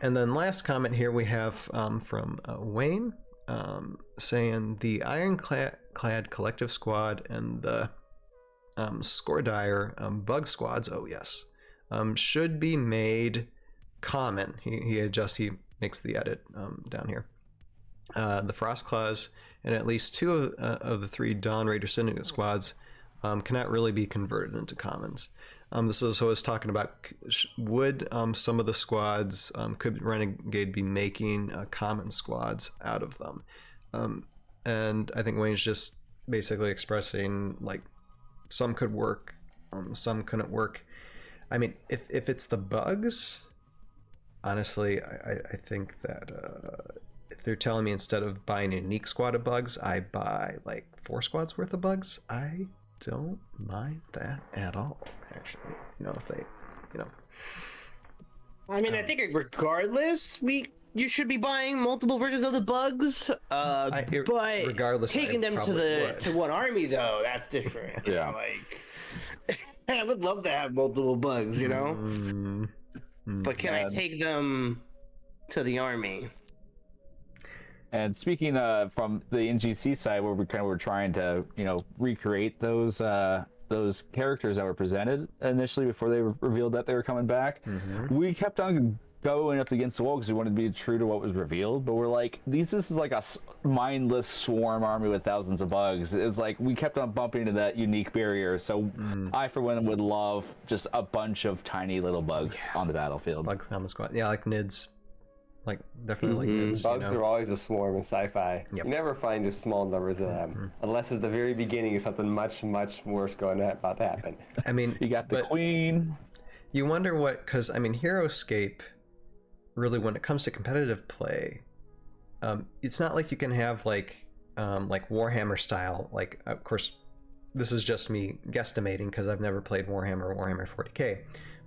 and then last comment here we have from Wayne saying the Ironclad Collective Squad and the Scoredire Bug Squads, oh yes, should be made common. He makes the edit down here. The Frostclaws and at least 2 of the 3 Dawn Raider Syndicate squads cannot really be converted into commons. This is what I was talking about. Would some of the squads, could Renegade be making common squads out of them? And I think Wayne's just basically expressing like some could work, some couldn't work. I mean, if it's the bugs, honestly, I think that if they're telling me instead of buying a unique squad of bugs, I buy like 4 squads worth of bugs, I don't mind that at all, actually. If they, I mean, I think regardless, you should be buying multiple versions of the bugs. But regardless, taking them to one army though, that's different. Yeah. I would love to have multiple bugs, But can I take them to the army? And speaking from the NGC side, where we kind of were trying to, recreate those characters that were presented initially before they revealed that they were coming back, we kept on going up against the wall because we wanted to be true to what was revealed. But we're like, this is like a mindless swarm army with thousands of bugs. It's like we kept on bumping into that unique barrier. So I, for one, would love just a bunch of tiny little bugs on the battlefield. Bugs on the squad, yeah, like NIDS. Like, definitely like NIDS. Bugs are always a swarm in sci-fi. Yep. You never find just small numbers of them, unless it's the very beginning of something much, much worse about to happen. I mean, you got the queen. You wonder what, because I mean, HeroScape, really, when it comes to competitive play, it's not like you can have like Warhammer style. Like, of course, this is just me guesstimating because I've never played Warhammer or Warhammer 40k,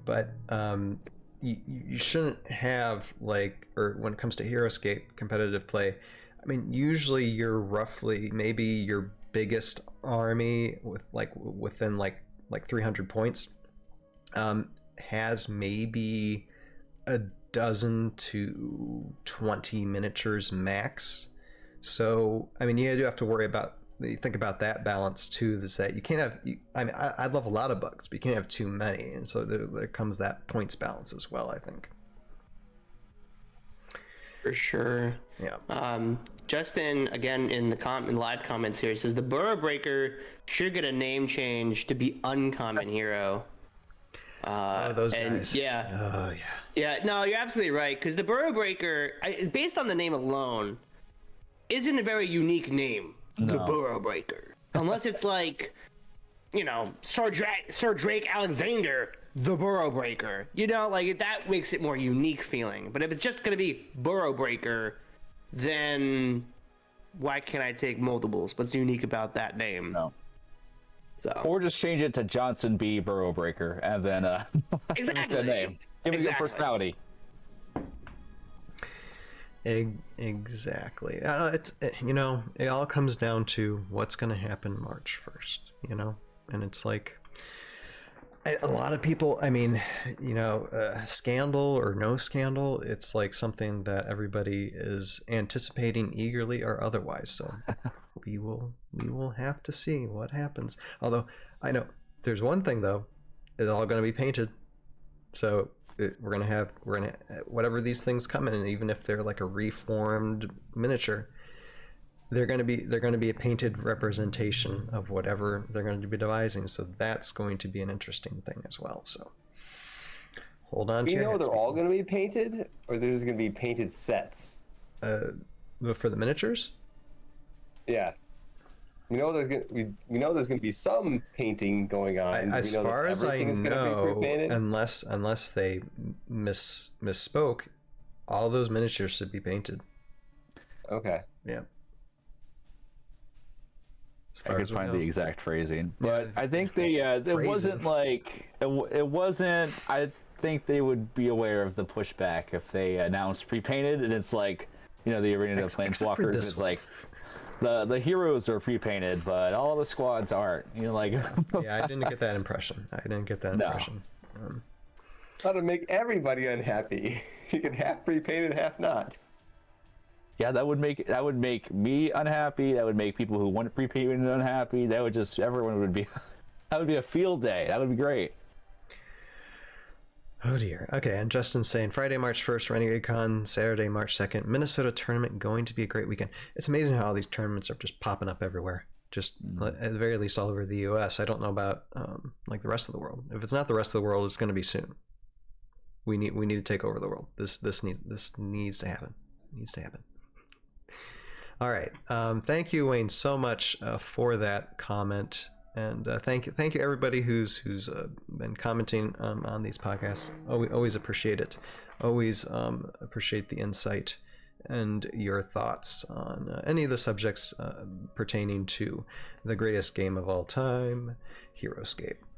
but you shouldn't have or when it comes to HeroScape competitive play, I mean, usually you're roughly maybe your biggest army with within 300 points has maybe a dozen to 20 miniatures max. So I mean, you do have to worry about, think about that balance too, is that you can't have, I mean, I love a lot of bugs, but you can't have too many, and so there comes that points balance as well, I think. For sure. Yeah. Justin, again, in the live comments here, says the Burrow Breaker should get a name change to be Uncommon Hero. Those guys. Yeah. Oh, yeah. Yeah, no, you're absolutely right, because the Burrow Breaker, based on the name alone, isn't a very unique name. No. The Burrow Breaker. Unless it's like, Sir Drake Alexander, the Burrow Breaker. That makes it more unique feeling. But if it's just going to be Burrow Breaker, then why can't I take multiples? What's unique about that name? No. So. Or just change it to Johnson B. Burrow Breaker, and then exactly. the name. Give it a personality. Exactly. It all comes down to what's going to happen March 1st, and it's like a lot of people, I mean, scandal or no scandal, it's like something that everybody is anticipating eagerly or otherwise. So we will have to see what happens. Although I know there's one thing though, it's all going to be painted. So we're gonna whatever these things come in, and even if they're like a reformed miniature, they're gonna be a painted representation of whatever they're going to be devising. So that's going to be an interesting thing as well. So hold on. They're all going to be painted, or there's going to be painted sets. For the miniatures. Yeah. We know there's going to be some painting going on. As far as I know, unless they misspoke, all those miniatures should be painted. Okay. Yeah. I could find the exact phrasing, but I think it wasn't like it wasn't. I think they would be aware of the pushback if they announced pre-painted, and it's like the Arena of Planeswalkers. It's like. The heroes are pre-painted, but all the squads aren't. Yeah, I didn't get that impression. No. How to make everybody unhappy. You can half prepaid and half not. Yeah, that would make me unhappy. That would make people who want prepayment unhappy. That would just everyone would be. That would be a field day. That would be great. Oh dear. Okay, and Justin's saying Friday, March 1st, Renegade Con, Saturday, March 2nd, Minnesota tournament, going to be a great weekend. It's amazing how all these tournaments are just popping up everywhere. Just at the very least all over the U.S. I don't know about like the rest of the world. If it's not the rest of the world, it's going to be soon. We need to take over the world. This needs to happen. It needs to happen. All right. Thank you, Wayne, so much for that comment. And thank you everybody who's been commenting on these podcasts. Always appreciate it. Always appreciate the insight and your thoughts on any of the subjects pertaining to the greatest game of all time, HeroScape.